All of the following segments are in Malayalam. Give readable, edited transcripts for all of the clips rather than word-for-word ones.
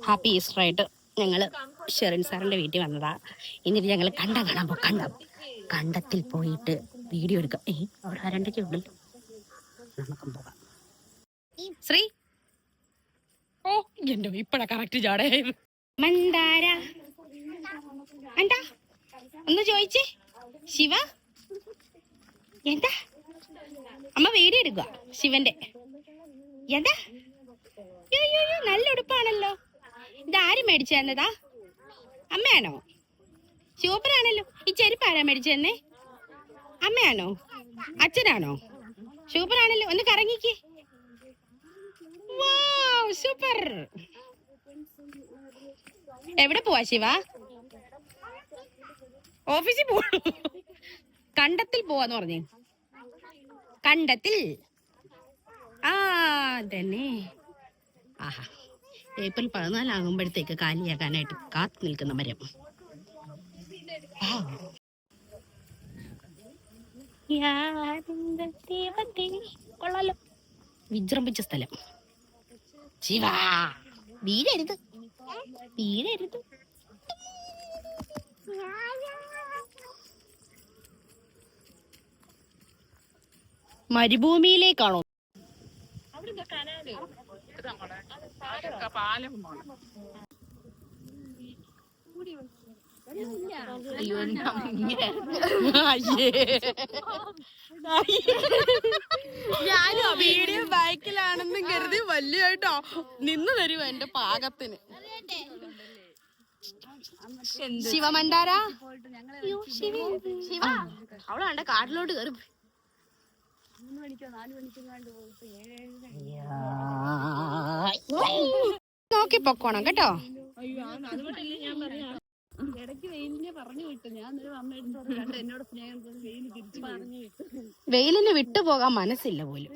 ഹാപ്പി ഈസ്റ്റർ ആയിട്ട് ഞങ്ങൾ ഷെറിൻ സാറിൻ്റെ വീട്ടിൽ വന്നതാ. എന്നിട്ട് ഞങ്ങൾ കണ്ടം കാണാൻ പോകും. കണ്ടത്തിൽ പോയിട്ട് വീഡിയോ എടുക്കാം. അവിടെ ആരണ്ടൊക്കെ ഉണ്ടല്ലോ, നമുക്കും പോകാം. ശ്രീ ഓ എന്റെ ഇപ്പഴാ കറക്റ്റ് ജാടയായത്. മന്ദാര എന്താ ഒന്ന് ചോദിച്ചേ ശിവ, എന്താ അമ്മ വീഡിയോ എടുക്കുക ശിവന്റെ. എന്താ നല്ല ഉടുപ്പാണല്ലോ, ഇതാര് മേടിച്ചു തന്നതാ? അമ്മയാണോ? സൂപ്പറാണല്ലോ. ഈ ചെരുപ്പ് ആരാ മേടിച്ചു തന്നെ? അമ്മയാണോ അച്ഛനാണോ? സൂപ്പറാണല്ലോ, ഒന്ന് കറങ്ങിക്ക്. Wow super. എവിടെ പോവാ ശിവ? ഓഫീസിൽ പോവാ. കണ്ടത്തിൽ പോവാന്ന് പറഞ്ഞേ. കണ്ടത്തിൽ ആ തന്നെ. ആഹാ, ഏപ്രിൽ 14 ആകുമ്പോഴത്തേക്ക് കാലിയാക്കാനായിട്ട് കാത്തു നിൽക്കുന്ന മരം. കൊള്ളാലോ, വിജൃംഭിച്ച സ്ഥലം. ശിവ വീഴരുത്, വീഴരുത്. മരുഭൂമിയിലേക്കാണോ? ഞാനും വീഡിയോ ബൈക്കിലാണെന്നും കരുതി വലിയായിട്ടോ നിന്ന് തരുവ എന്റെ പാകത്തിന്. ശിവമണ്ടാര ശിവ അവള് കണ്ട കാട്ടിലോട്ട് കയറി. നോക്കി പൊക്കോണം കേട്ടോ. വെയിലിന് വിട്ടുപോകാൻ മനസ്സില്ല പോലും.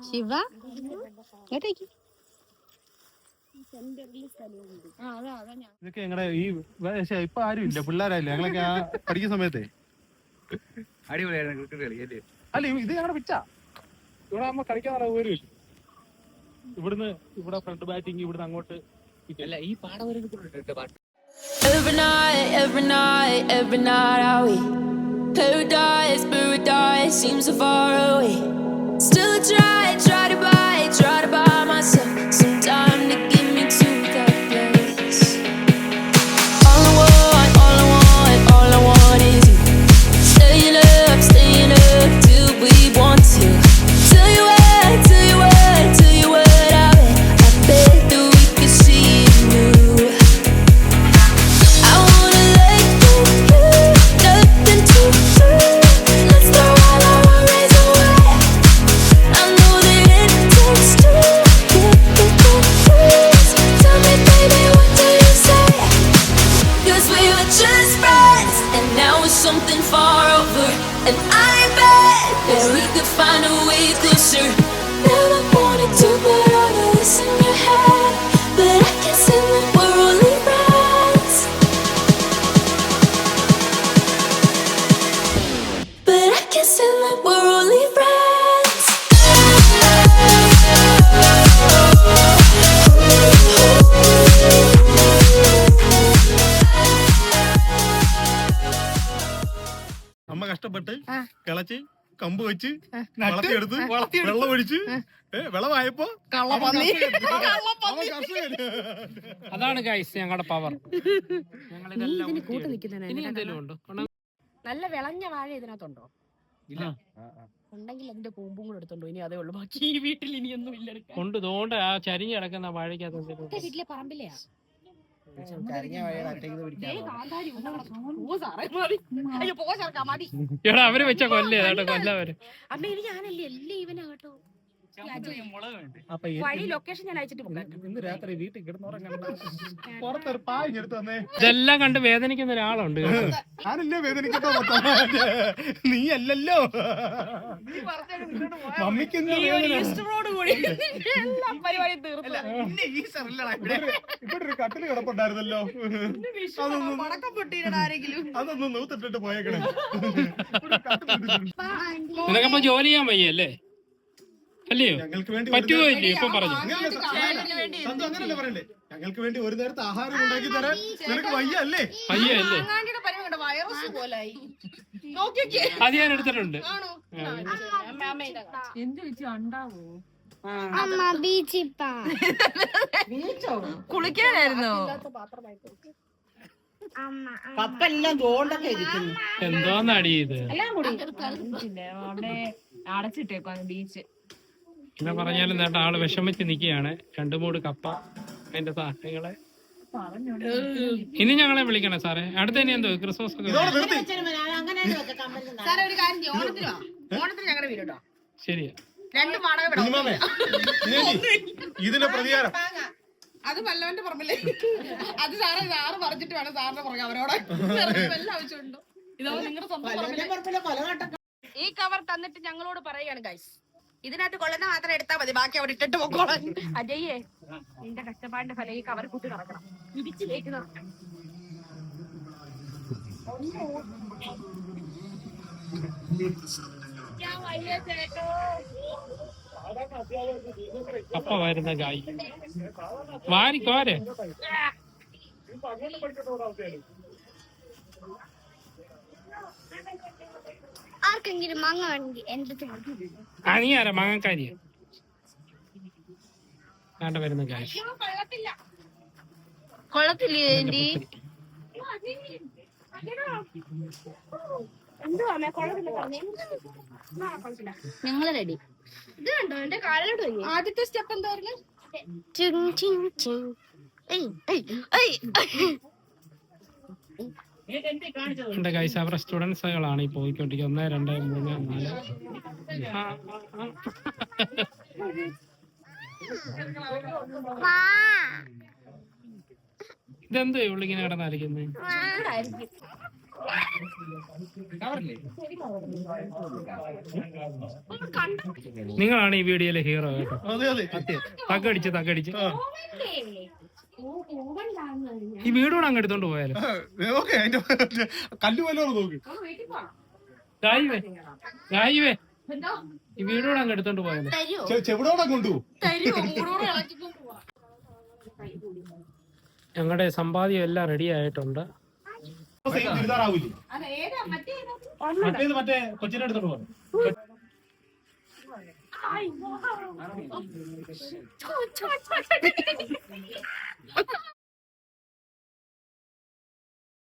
ശിവ കേട്ടേക്ക്. ഇതൊക്കെ ഞങ്ങളുടെ ഈ ഇപ്പൊ ആരും ഇല്ല, പിള്ളേരായില്ല. ഞങ്ങളൊക്കെ പഠിക്കുന്ന സമയത്തെ അടിപൊളിയായിരുന്നു ക്രിക്കറ്റ് കളി അല്ലേ? അല്ല ഇത് ഞങ്ങളുടെ പിച്ചാ. ഇവിടെ ആകുമ്പോ കളിക്കാൻ പോലും ഇവിടുന്ന് ഇവിടെ ഫ്രണ്ട് ബാറ്റിങ്, ഇവിടുന്ന് അങ്ങോട്ട് അല്ല ഈ പാടം വരെ പാട്ട്. Every night are we paradise seems so far away. Still try to buy myself some time to get me to that place. All I want is you. Staying up till we want to. Tell you what I bet that we could see it new. I wanna let you do nothing to do. Let's throw all our worries away. I know that it takes two to get the breeze. Tell me baby, what do you say? 'Cause we were just friends and now it's something far over. And I bet that we could find a way closer. Never wanted to put all of this in your head, but I can see that we're only friends. But I can see that we're only friends. അമ്മ കഷ്ടപ്പെട്ട് കിളച്ച് കമ്പ് വെച്ച് വളർത്തിയെടുത്ത് വെള്ളം ഒഴിച്ച് വിളവായപ്പോ അതാണ് ഗൈസ് ഞങ്ങളുടെ പവർ. നല്ല വിളഞ്ഞ വാഴ ഇതിനകത്തുണ്ടോ? ഉണ്ടെങ്കിൽ അതിന്റെ പൂമ്പും കൂടെ എടുത്തോണ്ടോ. ഇനി അതേ ഉള്ളു, ബാക്കി ഈ വീട്ടിൽ ഇനിയൊന്നും ഇല്ല. കൊണ്ട് തോണ്ട ആ ചരിഞ്ഞ് കിടക്കുന്ന വാഴയ്ക്കകത്ത് വീട്ടിലെ പറമ്പിലെയാ. എടാ അവര് വെച്ച കൊല്ലേ കൊല്ലവര്. അമ്മ ഇത് ഞാനല്ലേ എല്ലാം ഇവനാ കേട്ടോ. വഴി ലൊക്കേഷൻ ഞാൻ അയച്ചിട്ട് ഇന്ന് രാത്രി വീട്ടിൽ പുറത്തൊരു പായ് എടുത്തു തന്നേ. ഇതെല്ലാം കണ്ട് വേദനിക്കുന്ന ഒരാളുണ്ട്. ഞാനല്ലേ വേദനിക്കട്ടോ, നീ അല്ലല്ലോ. മമ്മിക്ക് ഇവിടെ ഒരു കട്ടില് കിടപ്പുണ്ടായിരുന്നല്ലോ, അതൊന്നും നൂത്തിട്ടിട്ട് പോയേക്കണേ. നിനക്കപ്പോ ജോലി ചെയ്യാൻ വയ്യല്ലേ? അല്ലയോ? ഞങ്ങൾക്ക് വേണ്ടി പറ്റുമോ ഇല്ലയോ ഇപ്പൊ പറഞ്ഞു? സന്തു അങ്ങനല്ലേ പറയണ്ടേ? ഞങ്ങൾക്ക് വേണ്ടി ഒരു നേരത്തെ ആഹാരം ഉണ്ടാക്കി തരാൻ നിനക്ക് വയ്യ അല്ലേ? പയ്യല്ലേ വൈറസ് പോലായി. അത് ഞാൻ എടുത്തിട്ടുണ്ട്. എന്ത് വെച്ച് ഉണ്ടാവോ? കുളിക്കാനായിരുന്നു. കപ്പെല്ലാം തോണ്ടൊക്കെ ഇരിക്കുന്നു. എന്തോന്നടി ഇത്? അവിടെ അടച്ചിട്ടേക്കോ ബീച്ച്. പിന്നെ പറഞ്ഞാലും നേട്ട ആള് വിഷമിച്ച് നിക്കുകയാണ്. 2 മൂട് കപ്പ അതിന്റെ സാധനങ്ങളെ. ഇനി ഞങ്ങളെ വിളിക്കണേ സാറേ. അടുത്ത ഇനി എന്തോ ക്രിസ്മസ് ഒക്കെ. സാറേ ഒരു കാര്യം ചെയ്യും, ഓണത്തിന് ഞങ്ങളുടെ വീട് കേട്ടോ. ശരിയാ. 2 വാടക കുഞ്ഞുമാമേ, ഇതിന്റെ പ്രതികാരം അത് വല്ലവന്റെ പുറമല്ലേ. അത് സാറ് പറഞ്ഞിട്ട് വേണം സാറിന്റെ പുറകെ അവരോട് വല്ല ആവശ്യമുണ്ടോ? ഇതോ നിങ്ങളുടെ സ്വന്തം. ഈ കവർ തന്നിട്ട് ഞങ്ങളോട് പറയുകയാണ് ഗൈസ്, ഇതിനകത്ത് കൊള്ളുന്ന മാത്രം എടുത്താൽ മതി, ബാക്കി അവിടെ ഇട്ടിട്ട് പോക്കോളാം. അജയ്യേ, നിന്റെ കഷ്ടപ്പാടിന്റെ ഫലം ഈ കവർ കൂട്ടി നടക്കണം, ഇടിച്ചു കയറ്റി നടക്കണം. കപ്പ വരുന്ന കായ് വാരിക്കോരെ. ആർക്കെങ്കിലും മാങ്ങ വേണമെങ്കിൽ എന്റെ നീ ആരാ മാങ്ങക്കാരിയ? വേണ്ട വരുന്ന കായ് കൊള്ളത്തില്ലേ എന്റെ ഞങ്ങള് റെഡി. ഇത് കണ്ടോ എന്റെ കാലിലോട്ട് പോയി. ആദ്യത്തെ സ്റ്റെപ്പ് എന്തായിരുന്നു? എന്റെ കൈസ് അവരുടെ സ്റ്റുഡൻസുകളാണ് ഈ പോയിക്കൊണ്ടിരിക്കുന്നത്. 1 2 3 4. ഇതെന്തോ ഇവളിങ്ങനെ കിടന്നായിരിക്കുന്നത്? നിങ്ങളാണ് ഈ വീഡിയോയിലെ ഹീറോ കേട്ടോ. തകടിച്ച് ഈ വീടുകൂടെ അങ്ങ് എടുത്തോണ്ട് പോയാലോ? കല്ല് വല്ലോ നോക്ക്. ഗായിവേ ഈ വീടുകൂടെ അങ്ങ് എടുത്തോണ്ട് പോയാലോ? ചെവിടോടെ കൊണ്ടുപോകും. ഞങ്ങളുടെ സമ്പാദ്യം എല്ലാം റെഡി ആയിട്ടുണ്ട്. മറ്റേ കൊച്ചിനെ എടുത്തോണ്ട് പോകും.